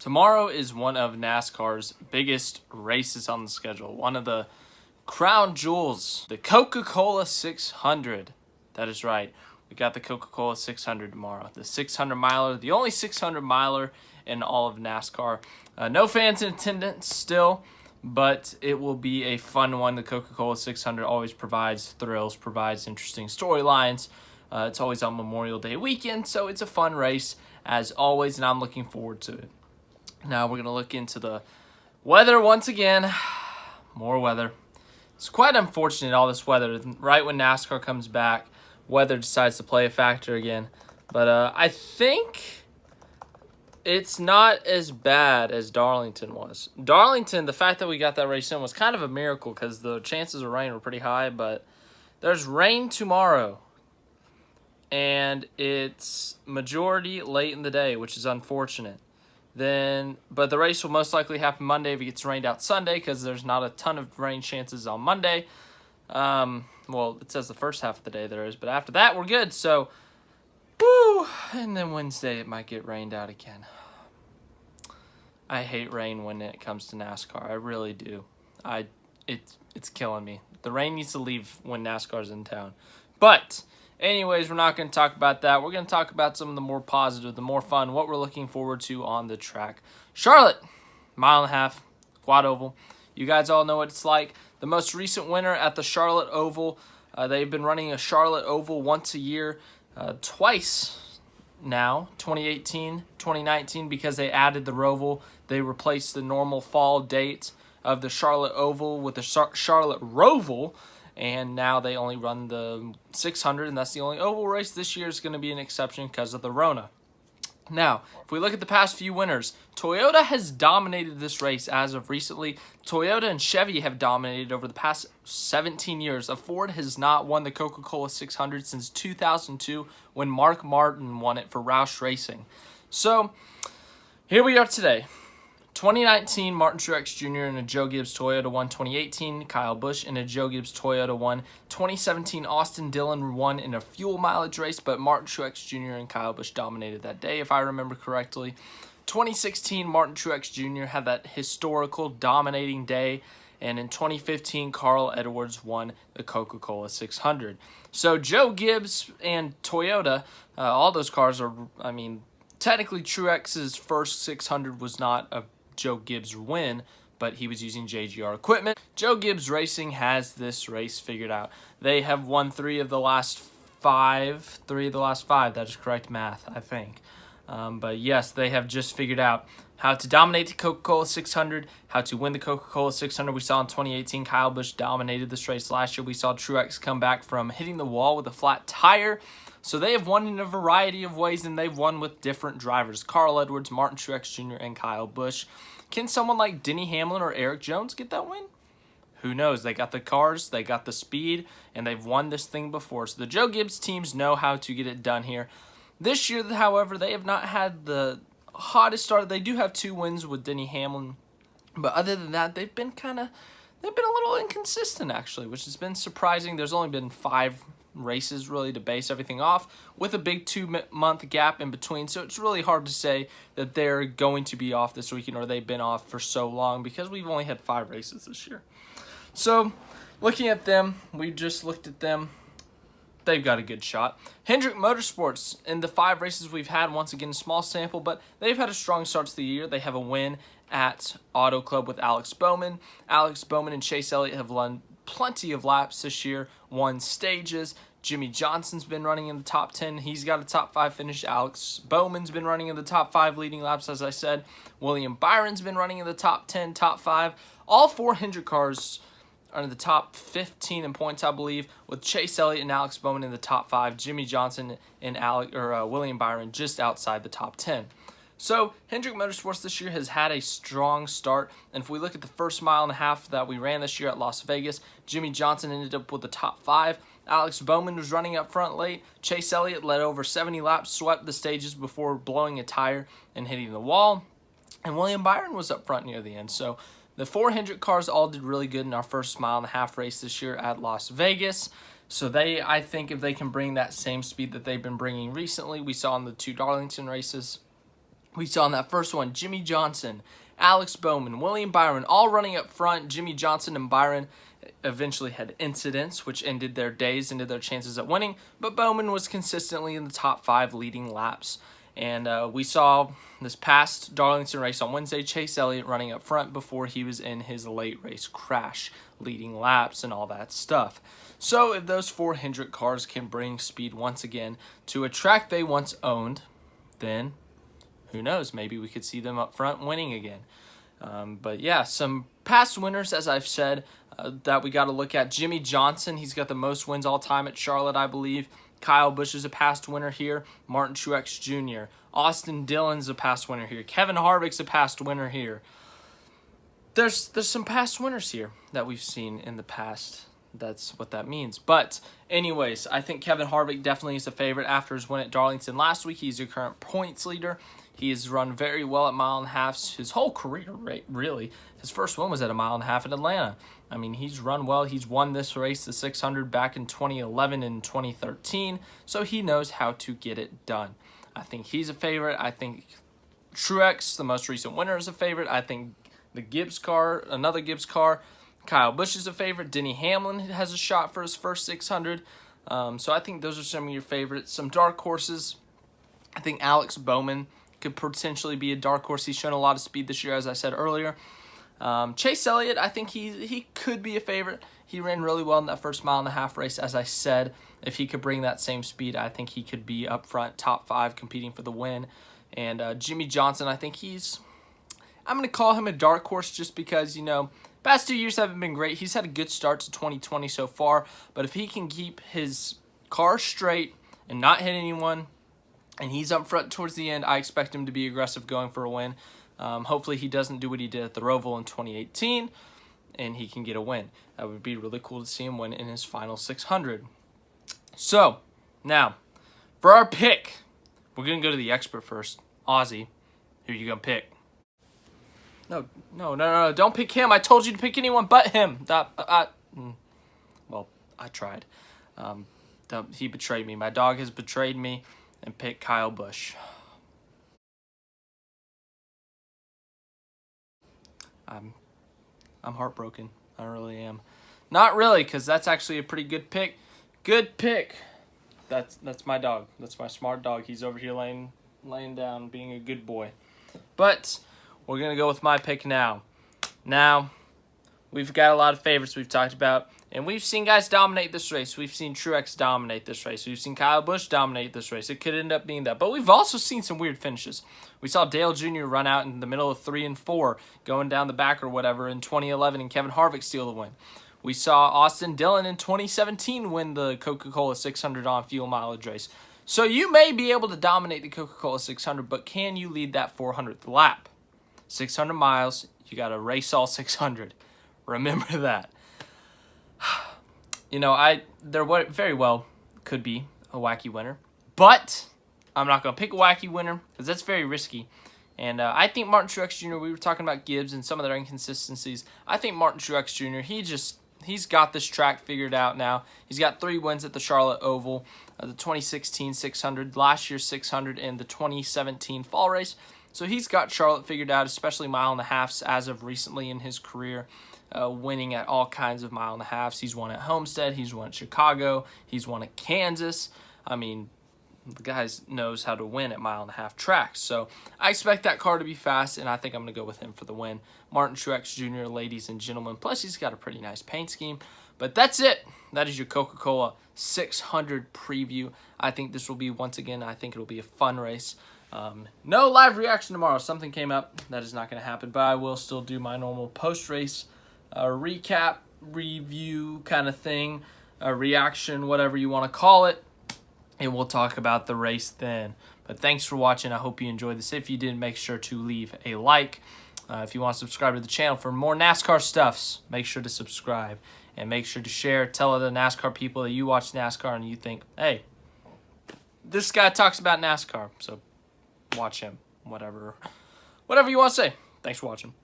Tomorrow is one of NASCAR's biggest races on the schedule. One of the crown jewels, the Coca-Cola 600. That is right. We got the Coca-Cola 600 tomorrow. The 600 miler, the only 600 miler in all of NASCAR. No fans in attendance still, but it will be a fun one. The Coca-Cola 600 always provides thrills, provides interesting storylines. It's always on Memorial Day weekend, so it's a fun race as always, and I'm looking forward to it. Now we're going to look into the weather once again. More weather. It's quite unfortunate, all this weather. Right when NASCAR comes back, weather decides to play a factor again. But I think it's not as bad as Darlington was. Darlington, the fact that we got that race in was kind of a miracle because the chances of rain were pretty high. But there's rain tomorrow. And it's majority late in the day, which is unfortunate. But the race will most likely happen Monday if it gets rained out Sunday because there's not a ton of rain chances on Monday. Well, it says the first half of the day there is, but after that we're good. So, woo! And then Wednesday it might get rained out again. I hate rain when it comes to NASCAR. I really do. It's killing me. The rain needs to leave when NASCAR's in town. But anyways, we're not going to talk about that. We're going to talk about some of the more positive, the more fun, what we're looking forward to on the track. Charlotte, 1.5 mile, quad oval. You guys all know what it's like. The most recent winner at the Charlotte Oval, they've been running a Charlotte Oval once a year, twice now, 2018, 2019, because they added the Roval. They replaced the normal fall date of the Charlotte Oval with the Charlotte Roval. And now they only run the 600, and that's the only oval race. This year is going to be an exception because of the Rona. Now, if we look at the past few winners, Toyota has dominated this race as of recently. Toyota and Chevy have dominated over the past 17 years. Ford has not won the Coca-Cola 600 since 2002 when Mark Martin won it for Roush Racing. So, here we are today. 2019, Martin Truex Jr. in a Joe Gibbs Toyota won. 2018, Kyle Busch in a Joe Gibbs Toyota won. 2017, Austin Dillon won in a fuel mileage race, but Martin Truex Jr. and Kyle Busch dominated that day, if I remember correctly. 2016, Martin Truex Jr. had that historical dominating day, and in 2015, Carl Edwards won the Coca-Cola 600. So Joe Gibbs and Toyota, all those cars are, technically Truex's first 600 was not a Joe Gibbs win, but he was using JGR equipment. Joe Gibbs Racing has this race figured out. They have won three of the last five. That is correct math, I think. But yes, they have just figured out how to dominate the Coca-Cola 600, how to win the Coca-Cola 600. We saw in 2018, Kyle Busch dominated this race. Last year, we saw Truex come back from hitting the wall with a flat tire. So they have won in a variety of ways, and they've won with different drivers. Carl Edwards, Martin Truex Jr., and Kyle Busch. Can someone like Denny Hamlin or Eric Jones get that win? Who knows? They got the cars, they got the speed, and they've won this thing before. So the Joe Gibbs teams know how to get it done here. This year, however, they have not had the hottest start. They do have 2 wins with Denny Hamlin, but other than that, they've been a little inconsistent, actually, which has been surprising. There's only been 5 races really to base everything off with a big 2-month gap in between, so it's really hard to say that they're going to be off this weekend or they've been off for so long because we've only had 5 races this year. So looking at them, we just looked at them. They've got a good shot. Hendrick Motorsports, in the 5 races we've had, once again, small sample, but they've had a strong start to the year. They have a win at Auto Club with Alex Bowman. Alex Bowman and Chase Elliott have won plenty of laps this year, won stages. Jimmy Johnson's been running in the top 10. He's got a top 5 finish. Alex Bowman's been running in the top 5 leading laps, as I said. William Byron's been running in the top 10, top 5. All 4 Hendrick cars are in the top 15 in points, I believe, with Chase Elliott and Alex Bowman in the top 5. Jimmy Johnson and William Byron just outside the top 10. So Hendrick Motorsports this year has had a strong start, and if we look at the first 1.5 miles that we ran this year at Las Vegas, Jimmy Johnson ended up with the top 5. Alex Bowman was running up front late. Chase Elliott led over 70 laps, swept the stages before blowing a tire and hitting the wall, and William Byron was up front near the end. So the 4 Hendrick cars all did really good in our first 1.5 mile race this year at Las Vegas. So I think if they can bring that same speed that they've been bringing recently, we saw in the 2 Darlington races, We saw in that first one, Jimmy Johnson, Alex Bowman, William Byron, all running up front. Jimmy Johnson and Byron eventually had incidents, which ended their days, ended their chances at winning. But Bowman was consistently in the top 5 leading laps. And we saw this past Darlington race on Wednesday, Chase Elliott running up front before he was in his late race crash, leading laps and all that stuff. So if those 4 Hendrick cars can bring speed once again to a track they once owned, then who knows, maybe we could see them up front winning again. But yeah, some past winners, as I've said, that we got to look at. Jimmy Johnson, he's got the most wins all time at Charlotte, I believe. Kyle Busch is a past winner here. Martin Truex Jr. Austin Dillon's a past winner here. Kevin Harvick's a past winner here. There's some past winners here that we've seen in the past. That's what that means. But anyways, I think Kevin Harvick definitely is a favorite after his win at Darlington last week. He's your current points leader. He has run very well at mile and a half his whole career, really. His first one was at a mile and a half in Atlanta. I mean, he's run well. He's won this race, the 600, back in 2011 and 2013. So he knows how to get it done. I think he's a favorite. I think Truex, the most recent winner, is a favorite. I think the Gibbs car, another Gibbs car, Kyle Busch is a favorite. Denny Hamlin has a shot for his first 600. So I think those are some of your favorites. Some dark horses. I think Alex Bowman could potentially be a dark horse. He's shown a lot of speed this year, as I said earlier. Chase Elliott, I think he could be a favorite. He ran really well in that first mile and a half race, as I said. If he could bring that same speed, I think he could be up front, top 5, competing for the win. And Jimmy Johnson, I think I'm going to call him a dark horse just because, past 2 years haven't been great. He's had a good start to 2020 so far, but if he can keep his car straight and not hit anyone, and he's up front towards the end, I expect him to be aggressive going for a win. Hopefully he doesn't do what he did at the Roval in 2018, and he can get a win. That would be really cool to see him win in his final 600. So, now, for our pick, we're going to go to the expert first. Ozzy, who are you going to pick? No, don't pick him. I told you to pick anyone but him. Well, I tried. He betrayed me. My dog has betrayed me and picked Kyle Busch. I'm heartbroken. I really am. Not really, because that's actually a pretty good pick. Good pick. That's my dog. That's my smart dog. He's over here laying down, being a good boy. But we're going to go with my pick now. Now, we've got a lot of favorites we've talked about, and we've seen guys dominate this race. We've seen Truex dominate this race. We've seen Kyle Busch dominate this race. It could end up being that. But we've also seen some weird finishes. We saw Dale Jr. run out in the middle of 3 and 4, going down the back or whatever in 2011, and Kevin Harvick steal the win. We saw Austin Dillon in 2017 win the Coca-Cola 600 on fuel mileage race. So you may be able to dominate the Coca-Cola 600, but can you lead that 400th lap? 600 miles, you got to race all 600. Remember that. There very well could be a wacky winner, but I'm not going to pick a wacky winner because that's very risky. And I think Martin Truex Jr., we were talking about Gibbs and some of their inconsistencies. I think Martin Truex Jr., he's got this track figured out now. He's got 3 wins at the Charlotte Oval, the 2016 600, last year's 600, and the 2017 fall race. So he's got Charlotte figured out, especially mile and a halves as of recently in his career, winning at all kinds of mile and a halves. He's won at Homestead. He's won at Chicago. He's won at Kansas. I mean, the guy knows how to win at mile and a half tracks. So I expect that car to be fast, and I think I'm going to go with him for the win. Martin Truex Jr., ladies and gentlemen. Plus, he's got a pretty nice paint scheme. But that's it. That is your Coca-Cola 600 preview. I think this will be, once again, I think it'll be a fun race. No live reaction tomorrow. Something came up. That is not going to happen, but I will still do my normal post-race recap, review kind of thing, reaction, whatever you want to call it, and we'll talk about the race then. But thanks for watching. I hope you enjoyed this. If you did, make sure to leave a like. If you want to subscribe to the channel for more NASCAR stuffs, make sure to subscribe. And make sure to share. Tell other NASCAR people that you watch NASCAR and you think, hey, this guy talks about NASCAR, so watch him. Whatever you want to say. Thanks for watching.